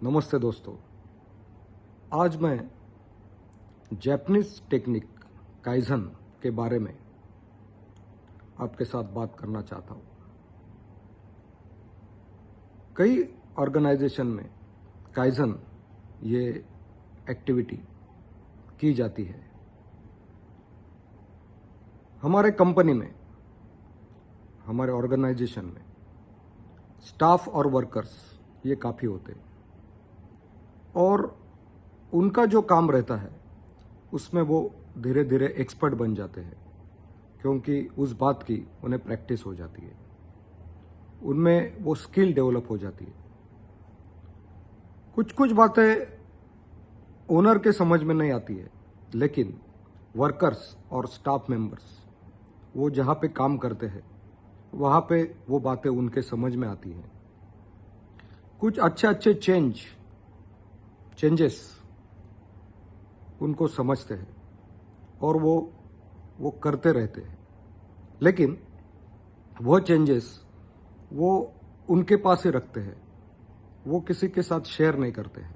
नमस्ते दोस्तों। आज मैं जापानीज टेक्निक काइजन के बारे में आपके साथ बात करना चाहता हूँ। कई ऑर्गेनाइजेशन में काइजन ये एक्टिविटी की जाती है। हमारे कंपनी में, हमारे ऑर्गेनाइजेशन में स्टाफ और वर्कर्स ये काफ़ी होते हैं और उनका जो काम रहता है उसमें वो धीरे धीरे एक्सपर्ट बन जाते हैं, क्योंकि उस बात की उन्हें प्रैक्टिस हो जाती है, उनमें वो स्किल डेवलप हो जाती है। कुछ कुछ बातें ओनर के समझ में नहीं आती है, लेकिन वर्कर्स और स्टाफ मेंबर्स वो जहाँ पे काम करते हैं वहाँ पे वो बातें उनके समझ में आती हैं। कुछ अच्छे चेंजेस उनको समझते हैं और वो करते रहते हैं, लेकिन वो चेंजेस वो उनके पास ही रखते हैं, वो किसी के साथ शेयर नहीं करते हैं।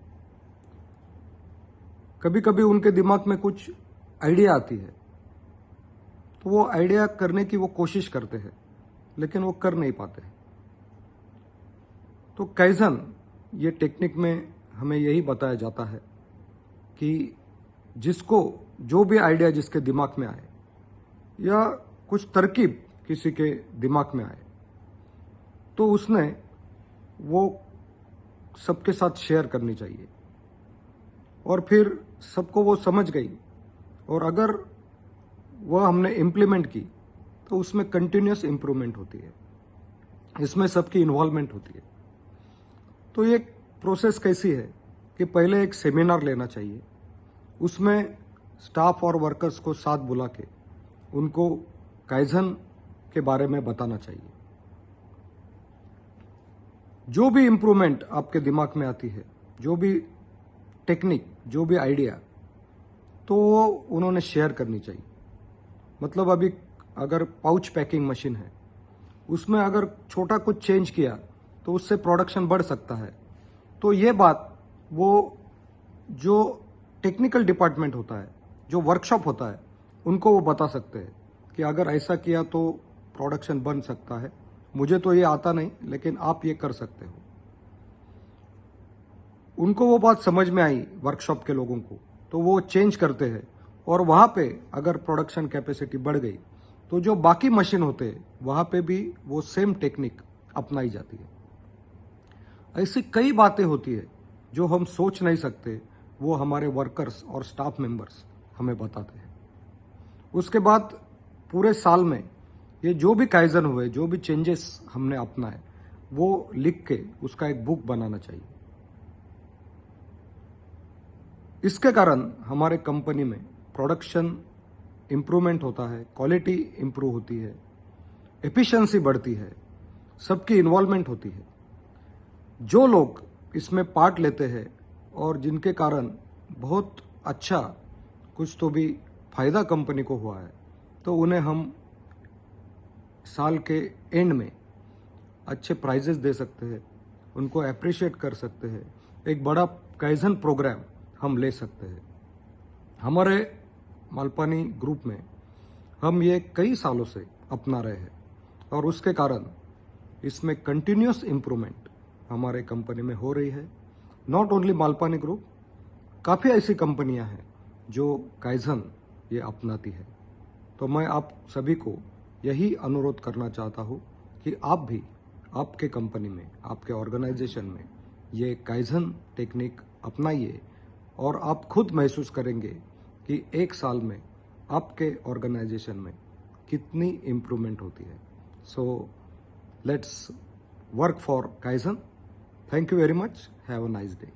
कभी कभी उनके दिमाग में कुछ आइडिया आती है तो वो आइडिया करने की वो कोशिश करते हैं, लेकिन वो कर नहीं पाते। तो काइजन ये टेक्निक में हमें यही बताया जाता है कि जिसको जो भी आइडिया जिसके दिमाग में आए या कुछ तरकीब किसी के दिमाग में आए तो उसने वो सबके साथ शेयर करनी चाहिए, और फिर सबको वो समझ गई और अगर वह हमने इम्प्लीमेंट की तो उसमें कंटिन्यूस इम्प्रूवमेंट होती है, इसमें सबकी इन्वॉल्वमेंट होती है। तो ये प्रोसेस कैसी है कि पहले एक सेमिनार लेना चाहिए, उसमें स्टाफ और वर्कर्स को साथ बुला के उनको काइजन के बारे में बताना चाहिए। जो भी इम्प्रूवमेंट आपके दिमाग में आती है, जो भी टेक्निक, जो भी आइडिया, तो वो उन्होंने शेयर करनी चाहिए। मतलब अभी अगर पाउच पैकिंग मशीन है, उसमें अगर छोटा कुछ चेंज किया तो उससे प्रोडक्शन बढ़ सकता है। तो ये बात वो जो टेक्निकल डिपार्टमेंट होता है, जो वर्कशॉप होता है, उनको वो बता सकते हैं कि अगर ऐसा किया तो प्रोडक्शन बन सकता है। मुझे तो ये आता नहीं, लेकिन आप ये कर सकते हो। उनको वो बात समझ में आई वर्कशॉप के लोगों को, तो वो चेंज करते हैं और वहाँ पे अगर प्रोडक्शन कैपेसिटी बढ़ गई तो जो बाकी मशीन होते हैं वहाँ पे भी वो सेम टेक्निक अपनाई जाती है। ऐसी कई बातें होती है जो हम सोच नहीं सकते, वो हमारे वर्कर्स और स्टाफ मेंबर्स हमें बताते हैं। उसके बाद पूरे साल में ये जो भी काइजन हुए, जो भी चेंजेस हमने अपनाए, वो लिख के उसका एक बुक बनाना चाहिए। इसके कारण हमारे कंपनी में प्रोडक्शन इम्प्रूवमेंट होता है, क्वालिटी इम्प्रूव होती है, एफिशिएंसी बढ़ती है, सबकी इन्वॉल्वमेंट होती है। जो लोग इसमें पार्ट लेते हैं और जिनके कारण बहुत अच्छा कुछ तो भी फायदा कंपनी को हुआ है, तो उन्हें हम साल के एंड में अच्छे प्राइजेस दे सकते हैं, उनको अप्रिशिएट कर सकते हैं, एक बड़ा काइजन प्रोग्राम हम ले सकते हैं। हमारे मालपानी ग्रुप में हम ये कई सालों से अपना रहे हैं और उसके कारण इसमें कंटिन्यूस इम्प्रूवमेंट हमारे कंपनी में हो रही है। नॉट ओनली मालपानी ग्रुप, काफ़ी ऐसी कंपनियां हैं जो काइजन ये अपनाती है। तो मैं आप सभी को यही अनुरोध करना चाहता हूँ कि आप भी आपके कंपनी में, आपके ऑर्गेनाइजेशन में ये काइजन टेक्निक अपनाइए और आप खुद महसूस करेंगे कि एक साल में आपके ऑर्गेनाइजेशन में कितनी इम्प्रूवमेंट होती है। So let's work for kaizen. Thank you very much. Have a nice day.